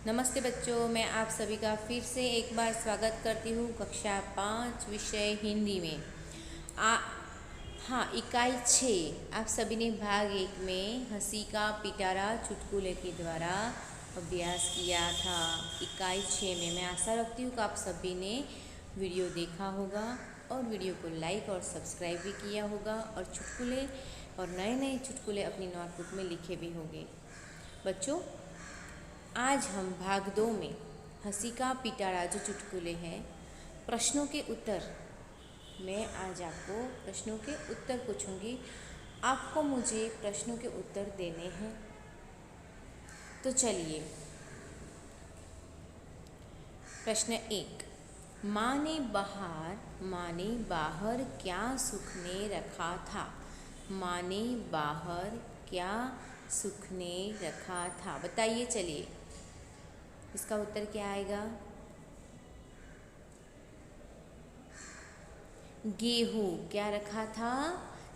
नमस्ते बच्चों, मैं आप सभी का फिर से एक बार स्वागत करती हूँ कक्षा 5 विषय हिंदी में। आ हाँ, इकाई 6 आप सभी ने भाग 1 में हंसी का पिटारा चुटकुले के द्वारा अभ्यास किया था। इकाई 6 में मैं आशा रखती हूँ कि आप सभी ने वीडियो देखा होगा और वीडियो को लाइक और सब्सक्राइब भी किया होगा और चुटकुले और नए नए चुटकुले अपनी नोटबुक में लिखे भी होंगे। बच्चों, आज हम भाग 2 में हंसी का पिटारा जो चुटकुले हैं प्रश्नों के उत्तर, मैं आज आपको प्रश्नों के उत्तर पूछूंगी। आपको मुझे प्रश्नों के उत्तर देने हैं। तो चलिए, प्रश्न 1। माँ ने बाहर क्या सूखने रखा था? माँ ने बाहर क्या सूखने रखा था? बताइए। चलिए, इसका उत्तर क्या आएगा? गेहूँ। क्या रखा था?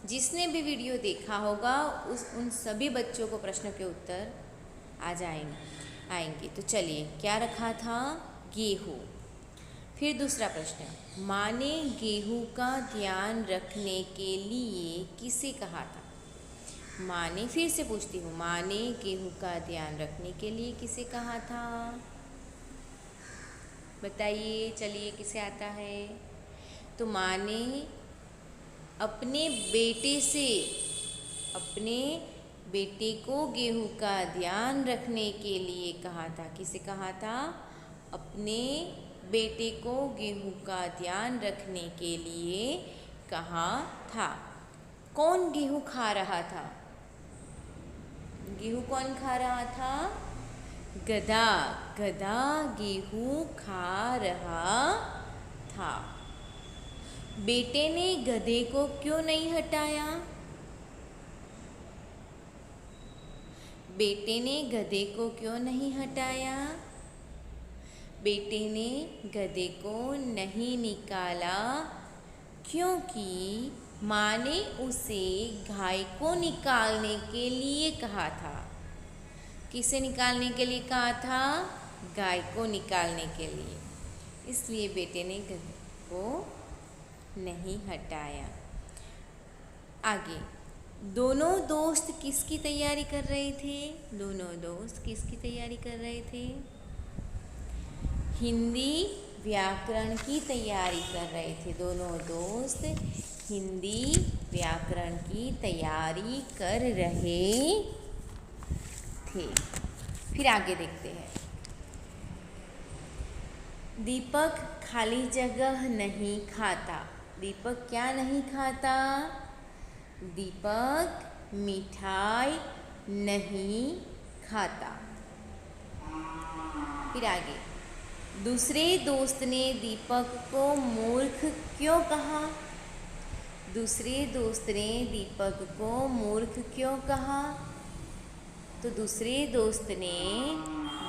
जिसने भी वीडियो देखा होगा उन सभी बच्चों को प्रश्नों के उत्तर आ आएंगे। तो चलिए, क्या रखा था? गेहूँ। फिर दूसरा प्रश्न, माँ ने गेहूँ का ध्यान रखने के लिए किसे कहा था? माँ ने, फिर से पूछती हूँ, माँ ने गेहूँ का ध्यान रखने के लिए किसे कहा था? बताइए। चलिए, किसे आता है? तो माँ ने अपने बेटे को गेहूँ का ध्यान रखने के लिए कहा था। किसे कहा था? अपने बेटे को गेहूँ का ध्यान रखने के लिए कहा था। कौन गेहूँ खा रहा था? गेहूँ कौन खा रहा था? गधा। गधा गेहूँ खा रहा था। बेटे ने गधे को क्यों नहीं हटाया? बेटे ने गधे को क्यों नहीं हटाया? बेटे ने गधे को नहीं निकाला क्योंकि माँ ने उसे गाय को निकालने के लिए कहा था। किसे निकालने के लिए कहा था? गाय को निकालने के लिए। इसलिए बेटे ने गधे को नहीं हटाया। आगे, दोनों दोस्त किसकी तैयारी कर रहे थे? दोनों दोस्त किसकी तैयारी कर रहे थे? हिंदी व्याकरण की तैयारी कर रहे थे। दोनों दोस्त हिंदी व्याकरण की तैयारी कर रहे थे। फिर आगे देखते हैं। दीपक खाली जगह नहीं खाता। दीपक क्या नहीं खाता? दीपक मिठाई नहीं खाता। फिर आगे, दूसरे दोस्त ने दीपक को मूर्ख क्यों कहा? दूसरे दोस्त ने दीपक को मूर्ख क्यों कहा? तो दूसरे दोस्त ने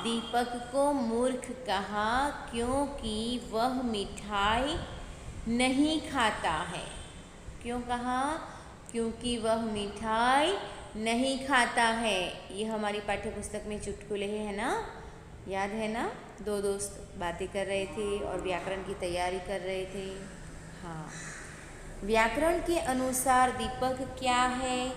दीपक को मूर्ख कहा क्योंकि वह मिठाई नहीं खाता है। क्यों कहा? क्योंकि वह मिठाई नहीं खाता है। ये हमारी पाठ्य पुस्तक में चुटकुले है ना, याद है ना? दो दोस्त बातें कर रहे थे और व्याकरण की तैयारी कर रहे थे। हाँ, व्याकरण के अनुसार दीपक क्या है?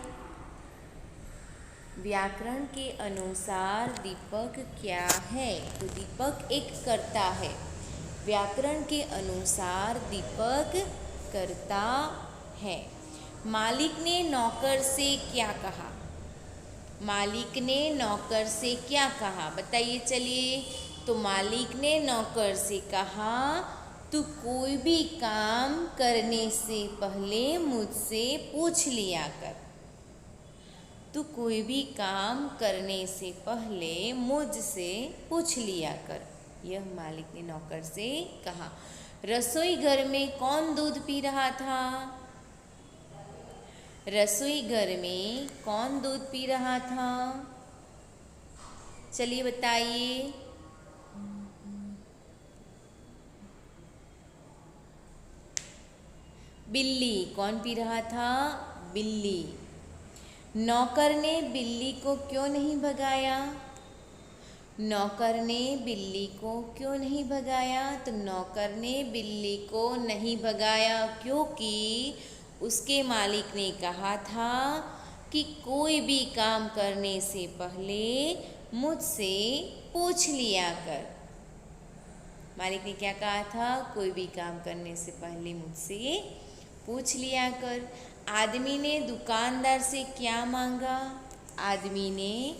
व्याकरण के अनुसार दीपक क्या है? तो दीपक एक कर्ता है। व्याकरण के अनुसार दीपक कर्ता है। मालिक ने नौकर से क्या कहा? मालिक ने नौकर से क्या कहा? बताइए। चलिए, तो मालिक ने नौकर से कहा, तू कोई भी काम करने से पहले मुझसे पूछ लिया कर। तू कोई भी काम करने से पहले मुझसे पूछ लिया कर। यह मालिक ने नौकर से कहा। रसोई घर में कौन दूध पी रहा था? रसोई घर में कौन दूध पी रहा था? चलिए, बताइए। बिल्ली। कौन पी रहा था? बिल्ली। नौकर ने बिल्ली को क्यों नहीं भगाया? नौकर ने बिल्ली को क्यों नहीं भगाया? तो नौकर ने बिल्ली को नहीं भगाया क्योंकि उसके मालिक ने कहा था कि कोई भी काम करने से पहले मुझसे पूछ लिया कर। मालिक ने क्या कहा था? कोई भी काम करने से पहले मुझसे पूछ लिया कर। आदमी ने दुकानदार से क्या मांगा? आदमी ने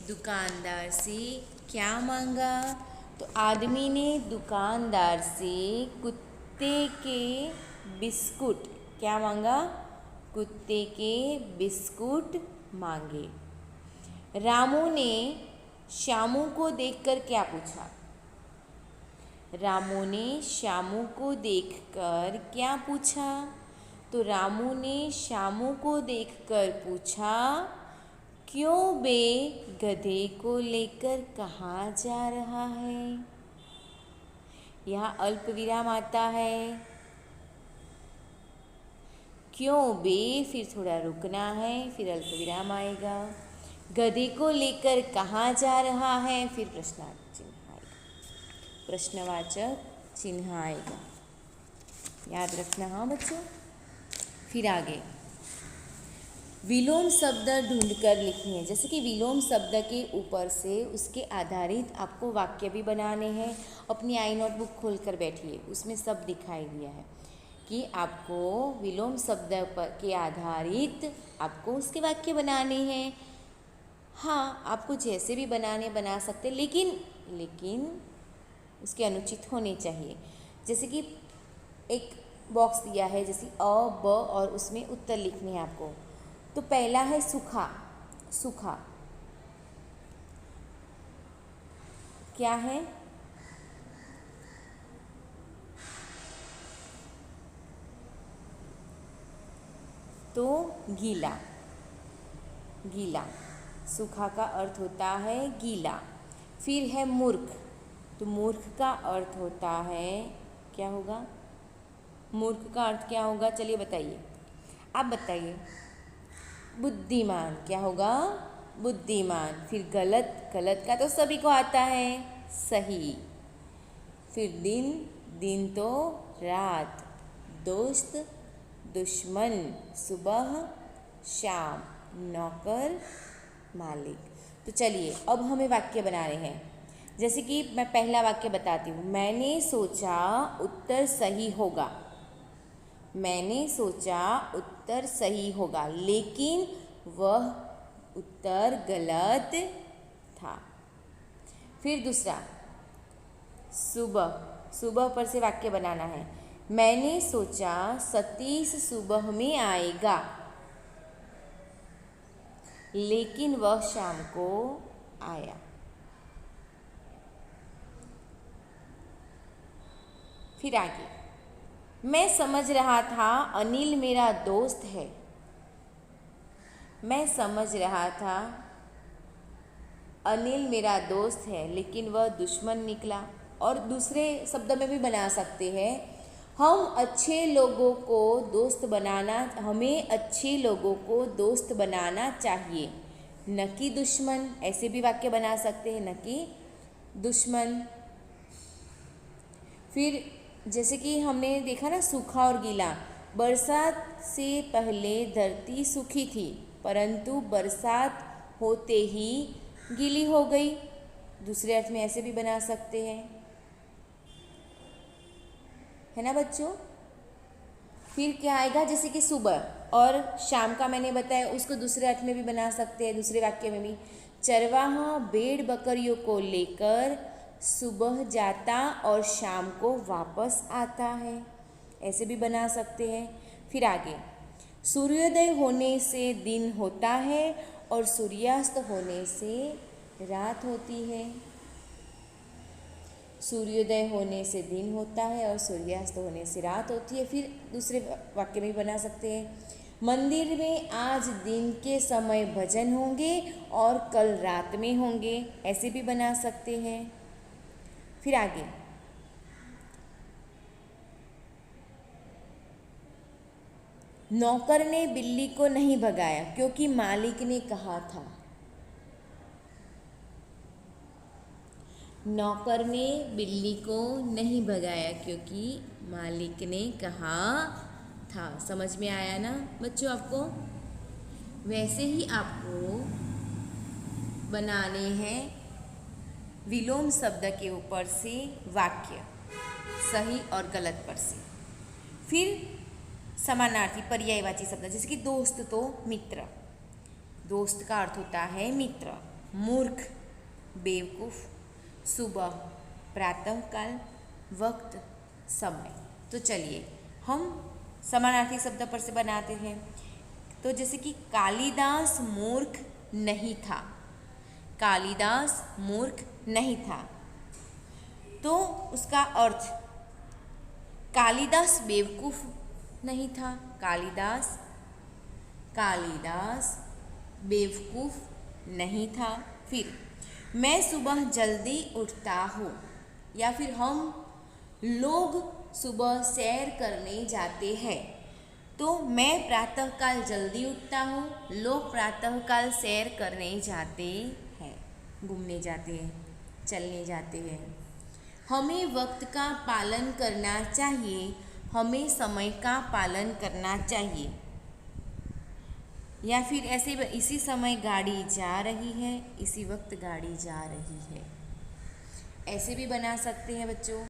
दुकानदार से क्या मांगा? तो आदमी ने दुकानदार से कुत्ते के बिस्कुट क्या मांगा? कुत्ते के बिस्कुट मांगे। रामू ने श्यामू को देखकर क्या पूछा? रामू ने श्यामू को देखकर क्या पूछा? तो रामू ने श्यामू को देखकर पूछा, क्यों बे गधे को लेकर कहाँ जा रहा है? यहाँ अल्प विराम आता है। क्यों बे, फिर थोड़ा रुकना है, फिर अल्प विराम आएगा। गधे को लेकर कहाँ जा रहा है, फिर प्रश्नार्थक चिन्ह आएगा, प्रश्नवाचक चिन्ह आएगा। याद रखना हाँ बच्चों। फिर आगे विलोम शब्द ढूंढकर लिखनी है। जैसे कि विलोम शब्द के ऊपर से उसके आधारित आपको वाक्य भी बनाने हैं। अपनी आई नोटबुक खोल कर बैठिए, उसमें सब दिखाई दिया है कि आपको विलोम शब्द पर के आधारित आपको उसके वाक्य बनाने हैं। हाँ, आपको जैसे भी बना सकते, लेकिन उसके अनुचित होने चाहिए। जैसे कि एक बॉक्स दिया है, जैसे अ ब और उसमें उत्तर लिखने हैं आपको। तो पहला है सूखा। सूखा क्या है? तो गीला। गीला, सूखा का अर्थ होता है गीला। फिर है मूर्ख। तो मूर्ख का अर्थ होता है, क्या होगा? मूर्ख का अर्थ क्या होगा? चलिए बताइए, आप बताइए। बुद्धिमान। क्या होगा? बुद्धिमान। फिर गलत। गलत का तो सभी को आता है, सही। फिर दिन। दिन तो रात। दोस्त, दुश्मन, सुबह, शाम, नौकर, मालिक। तो चलिए अब हमें वाक्य बनाने हैं। जैसे कि मैं पहला वाक्य बताती हूँ। मैंने सोचा उत्तर सही होगा। मैंने सोचा उत्तर सही होगा, लेकिन वह उत्तर गलत था। फिर दूसरा, सुबह। सुबह पर से वाक्य बनाना है। मैंने सोचा सतीश सुबह में आएगा, लेकिन वह शाम को आया। फिर आगे, मैं समझ रहा था अनिल मेरा दोस्त है। मैं समझ रहा था अनिल मेरा दोस्त है, लेकिन वह दुश्मन निकला। और दूसरे शब्द में भी बना सकते हैं, हमें अच्छे लोगों को दोस्त बनाना चाहिए, न कि दुश्मन। ऐसे भी वाक्य बना सकते हैं, न कि दुश्मन। फिर जैसे कि हमने देखा ना, सूखा और गीला। बरसात से पहले धरती सूखी थी, परंतु बरसात होते ही गीली हो गई। दूसरे अर्थ में ऐसे भी बना सकते हैं, है ना बच्चों। फिर क्या आएगा? जैसे कि सुबह और शाम का मैंने बताया, उसको दूसरे अर्थ में भी बना सकते हैं, दूसरे वाक्य में भी। चरवाहा भेड़ बकरियों को लेकर सुबह जाता और शाम को वापस आता है, ऐसे भी बना सकते हैं। फिर आगे, सूर्योदय होने से दिन होता है और सूर्यास्त होने से रात होती है। सूर्योदय होने से दिन होता है और सूर्यास्त होने से रात होती है। फिर दूसरे वाक्य में भी बना सकते हैं, मंदिर में आज दिन के समय भजन होंगे और कल रात में होंगे, ऐसे भी बना सकते हैं। फिर आगे, नौकर ने बिल्ली को नहीं भगाया क्योंकि मालिक ने कहा था। नौकर ने बिल्ली को नहीं भगाया क्योंकि मालिक ने कहा था। समझ में आया ना बच्चों आपको? वैसे ही आपको बनाने हैं विलोम शब्द के ऊपर से वाक्य, सही और गलत पर से। फिर समानार्थी पर्यायवाची शब्द, जैसे कि दोस्त तो मित्र। दोस्त का अर्थ होता है मित्र। मूर्ख बेवकूफ़, सुबह प्रातःकाल, वक्त समय। तो चलिए हम समानार्थी शब्द पर से बनाते हैं। तो जैसे कि कालिदास मूर्ख नहीं था। कालिदास मूर्ख नहीं था, तो उसका अर्थ कालिदास बेवकूफ़ नहीं था। कालिदास बेवकूफ़ नहीं था। फिर मैं सुबह जल्दी उठता हूँ, या फिर हम लोग सुबह सैर करने जाते हैं। तो मैं प्रातःकाल जल्दी उठता हूँ, लोग प्रातःकाल सैर करने जाते हैं, घूमने जाते हैं, चलने जाते हैं। हमें वक्त का पालन करना चाहिए, हमें समय का पालन करना चाहिए। या फिर ऐसे इसी समय गाड़ी जा रही है, इसी वक्त गाड़ी जा रही है। ऐसे भी बना सकते हैं बच्चों।